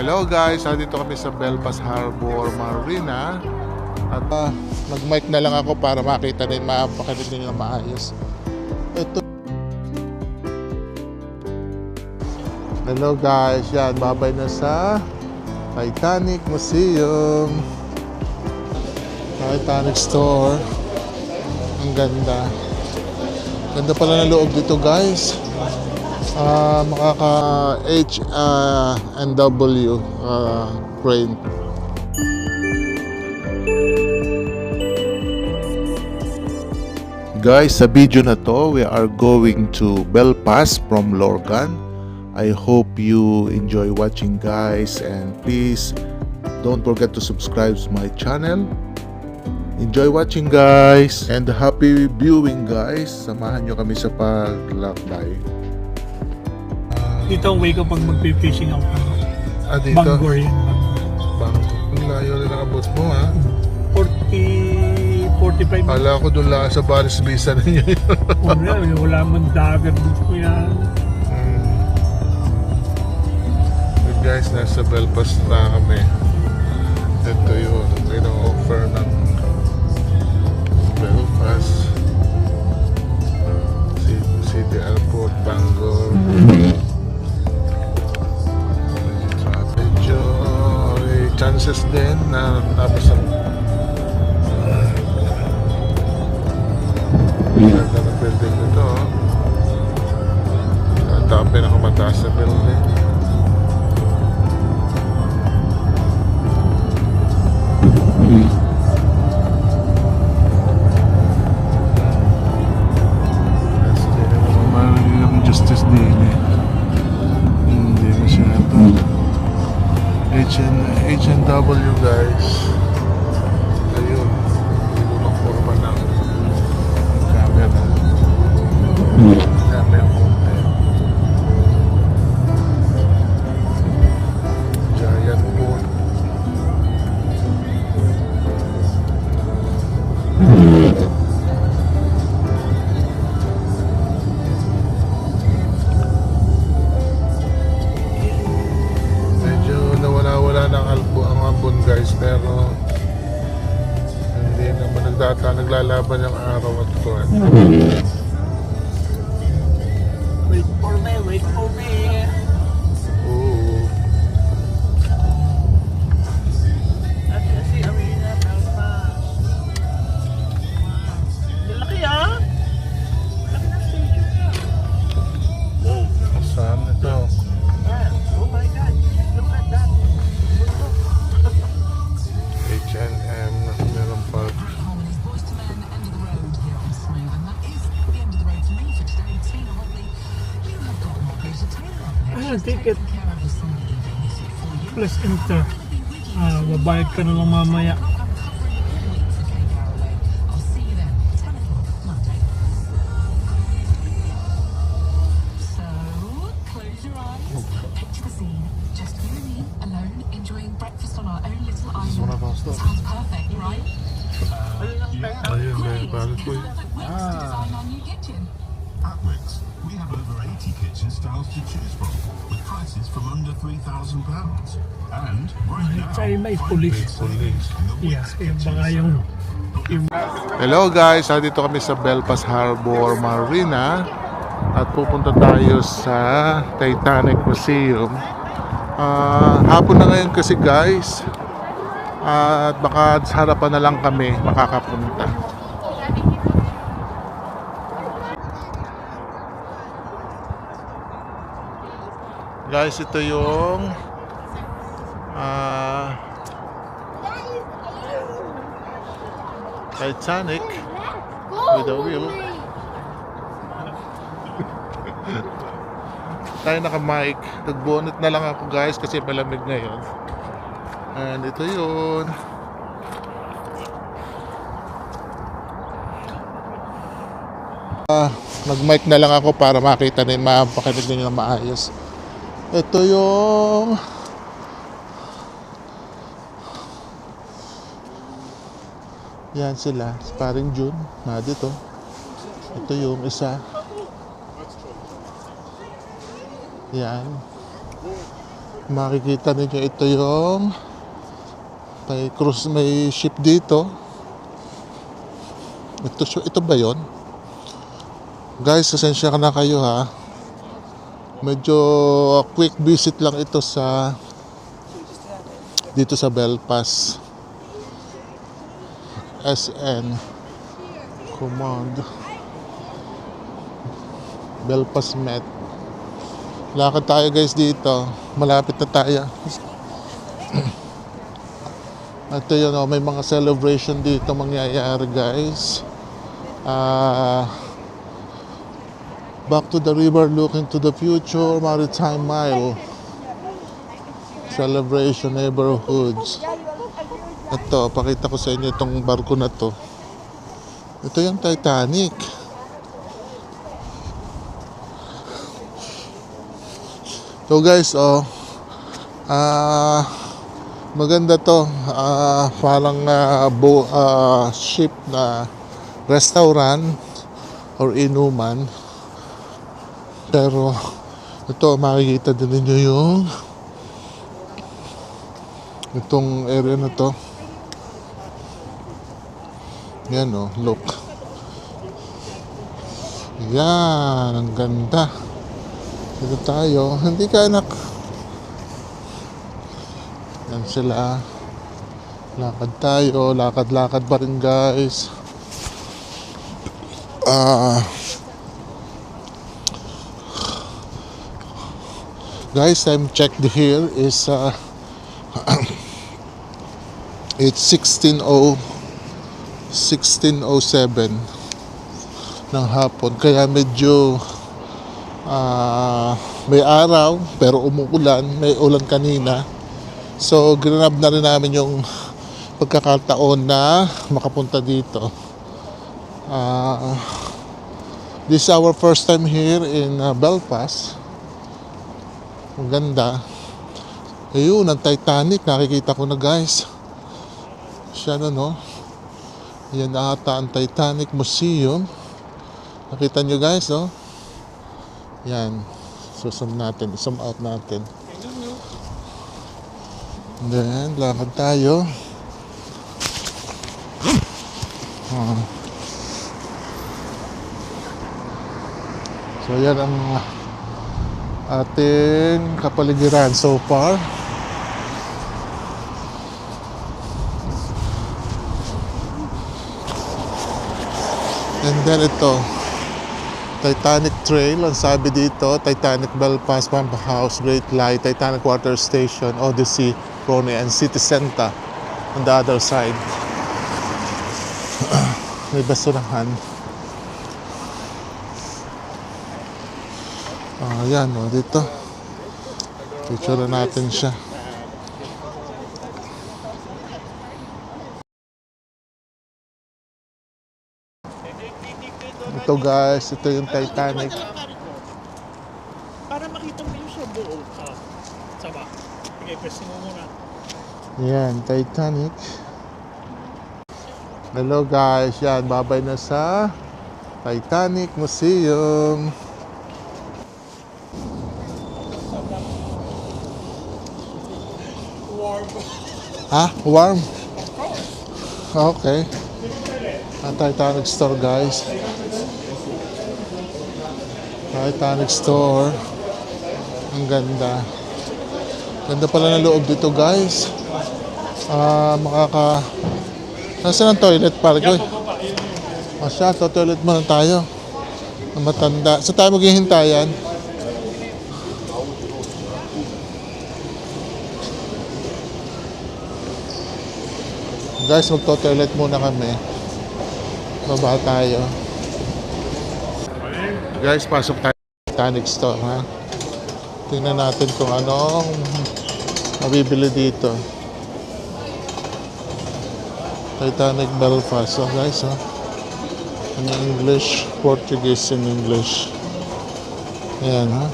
Hello guys, dito kami sa Belfast Harbor Marina. At nag-mic na lang ako para makita din, mapakinig din na maayos. Ito. Hello guys, yan, babay na sa Titanic Museum. Titanic Store. Ang ganda. Ganda pala ng loob dito guys. Makaka H&W crane. Guys, sa video na to, we are going to Belfast from Lorcan. I hope you enjoy watching guys, and please don't forget to subscribe to my channel. Enjoy watching guys, and happy viewing guys. Samahan nyo kami sa paglakbay. Dito ang way kapag magpipishing ako. Dito? Bangor yan. Bangor. Ang layo rin nakabot mo ha? 45 Kala ko doon lang sa Baris Visa ninyo yun. Wala man dagat dito yan. Good guys, nasa Belfast na kami. Ito yun, pina-offer ng Belfast City Airport, Bangor. Medyo may chances din na tapos ang ganda ng building nito. Ito ang pinakamataas na building. Justice Daily. Hindi masyado. H&W guys. Ayun. Hindi ko makurma ng camera. Dami ang content. Giant pool. Guys, pero hindi naman naglalaban yung araw at kuwan. Wait for me, wait for me. Oo. At kasi Amina, Belfast. Laki ah. Laki na station niya. Saan ito? Oh my God, look at that. H&M, meron pa. Ayan, ticket. Plus enter. Babayad ka na lang mamaya. Sounds perfect, right? Ayun, may palit ko yun. At Wickes, we have over 80 kitchen styles to choose from, with prices from under £3,000. And right now, Tsaka may police. Police. Yeah, yung baka yung Hello guys, dito kami sa Belfast Harbor Marina. At pupunta tayo sa Titanic Museum. Hapon na ngayon kasi guys. At baka sa harapan na lang kami makakapunta. Guys, ito yung Titanic with a wheel. Tayo naka-mic. Nag-bonnet na lang ako guys kasi malamig ngayon. And ito yun. Nag-mic na lang ako para makita din, mapakinig din na maayos. Ito yung yan sila, paring June na dito. Ito yung isa. Yan. Makikita ninyo ito yung may cruise, may ship dito. Ito ba yon? Guys, pasensya ka na kayo ha. Medyo quick visit lang ito dito sa Belfast. SN Command Belfast Met. Lakad tayo guys dito. Malapit na tayo. Ito yun, may mga celebration dito mangyayari guys. Back to the river, looking to the future, Maritime Mile. Celebration neighborhoods. Ito, pakita ko sa inyo itong barko na to. Ito yung Titanic. So guys, maganda to. Parang ship na restaurant or inuman. Pero ito, makikita din ninyo yung itong area na to. Yan look. Yan, ang ganda. Dito tayo. Hindi ka anak. Yan sila. Lakad tayo. Lakad-lakad pa rin guys. Guys, time checked here is it's 16:07 ng hapon. Kaya medyo may araw pero umuulan. May ulan kanina. So, ginanap na rin namin yung pagkakataon na makapunta dito. This is our first time here in Belfast. Ang ganda. Ayun, ang Titanic. Nakikita ko na guys. Siya Yan ata ang Titanic Museum. Nakita nyo guys, Yan. Zoom natin. Zoom out natin. And then, lakad tayo. So, yan ang ating kapaligiran so far. And then ito, Titanic Trail, ang sabi dito, Titanic Belfast, Pump House, Great Light, Titanic Water Station, Odyssey, Ronnie, and City Center on the other side. May basurahan. Ayan, dito. Picture natin siya. Ito guys, ito yung Titanic. Para makita mo yung sa buo. Saba. Sige, pressing mo muna. Yan, Titanic. Hello guys, yan, babay na sa Titanic Museum. Warm. Warm? Okay. Ang Titanic Store guys. Titanic Store. Ang ganda. Ganda pala ng loob dito guys. Nasaan ang toilet para ko? Siya, toilet muna tayo. Ang matanda. Saan tayo maghihintayan? Guys, magto-toilet muna kami. Baba tayo. Guys, pasok tayo sa Titanic Store, ha? Tingnan natin kung anong mabibili dito. Titanic Belfast. So guys, in English, Portuguese and English. Ayan, ha?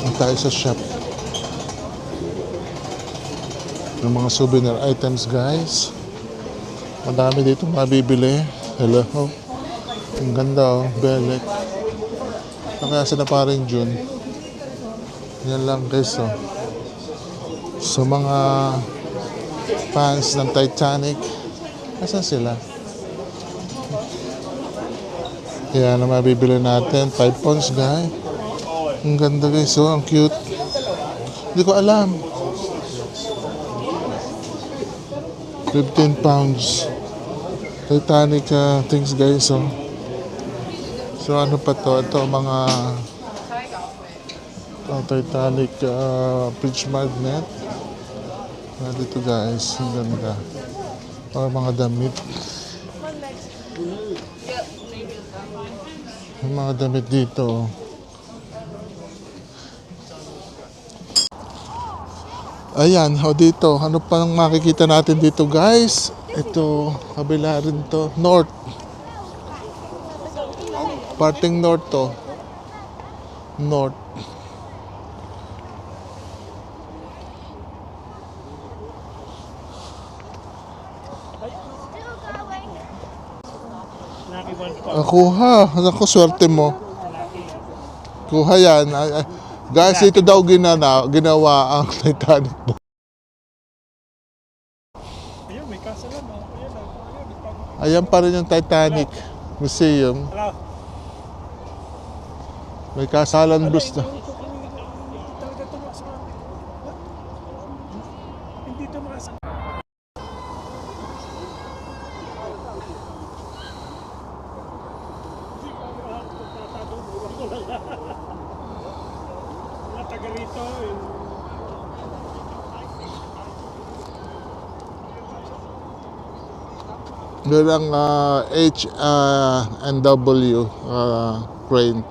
Ang tayo sa shop. Yung mga souvenir items, guys. Madami dito mabibili. Hello. Ang ganda, Belek. Nakasa na pa rin June. Yan lang guys, oh. Sa mga fans ng Titanic, asan sila? Yan ang mabibili natin. 5 pounds, guys. Ang ganda guys, oh. Ang cute. Hindi ko alam. 15 pounds. Titanic things guys, oh. So ano pa to? Ito mga Titanic fridge magnet. Dito guys, ang ganda. Para mga damit. May mga damit dito. Ayan, dito. Ano pa nang makikita natin dito guys? Ito, kabila rin to. North. Parting north to. North. Lucky one pa. Kuha. Ako, swerte mo. Kuha yan. Guys, ito daw ginawa ang Titanic. Ayun, may kasalan. Ayun, Ayan pa rin yung Titanic Museum. Hello. May kasalan bus na. Hindi talaga tumakas sa amin. Hindi tumakas sa mga taga rito. Doon ang H and W crane.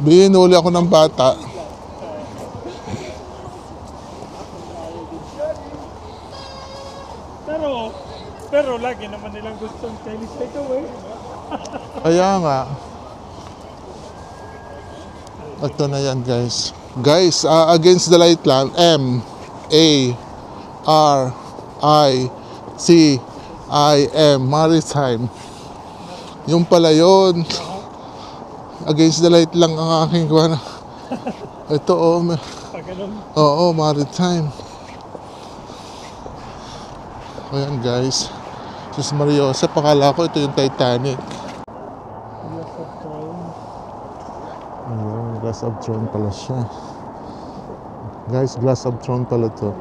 Binuli ako ng bata. Pero lagi naman nilang gustong Chinese takeaway. Kaya nga. Ito na yan guys. Guys, against the light lang. M-A-R-I-C-I-M. Maritime. Yung pala yun. Against the light lang ang aking kuha. Ito oh. Pag ganun. Oo, maritime. Ayan guys. Sus Mariosa, pakala ko ito yung Titanic. Ayan, Glass of Throne pala siya. Guys, Glass of Throne pala to.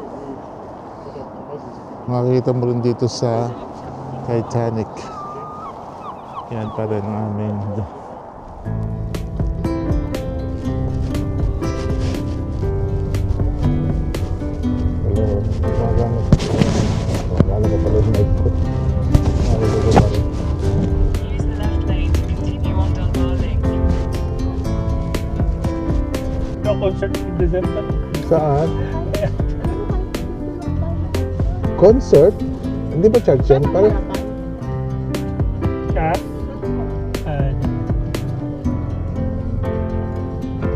Makikita mo rin dito sa Titanic. Yan pa rin ang aming Use the left lane to continue on Dunbarling. No concert in December. Saan? Concert? Hindi ba church yan? Parang Siya?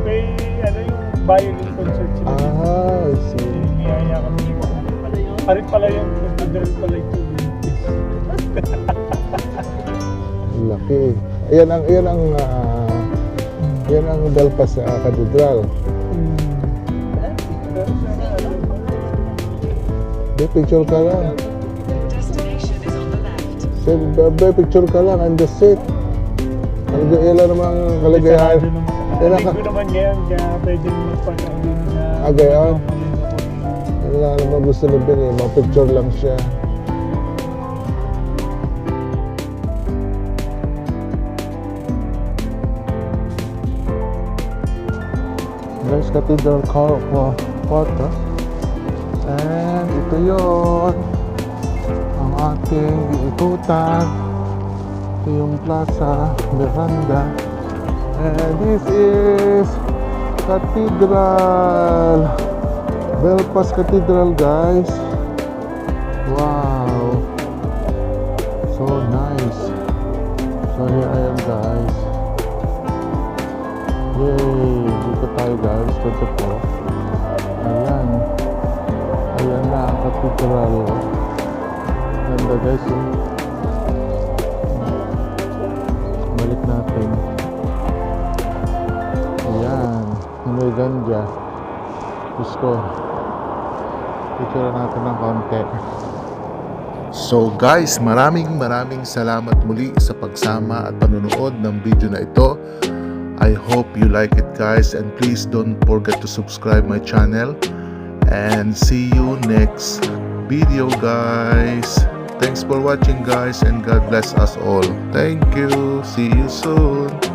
May ano yung violin concert sila. I see. Niyaya kami. Parin pala yung cathedral pala ito. Laki. Yan ang Belfast Cathedral. Picture ka lang. Destination is on the left. Picture ka lang. I'm just sit. Yan lang namang kalagayahan. Yan ang Linggo naman ngayon, kaya pwede naman pagkakulin na... gayon. Yan lang naman gusto nabing eh. Mga-picture lang siya. Guys, Cathedral Quarter. And ito yun ang ating iikutan. Ito yung Plaza Miranda. And this is Cathedral, Belfast Cathedral guys. Wow, so nice. So here I am guys. Yay, dito tayo guys. Dito po. Ayan. Ayan na ang cathedral. ganda guys. Balik natin. Ayan. Ano yung ganda? Diyos ko. Picture natin ng konti. So guys, maraming salamat muli sa pagsama at panonood ng video na ito. I hope you like it guys, and please don't forget to subscribe my channel, and see you next video guys. Thanks for watching guys, and God bless us all. Thank you. See you soon.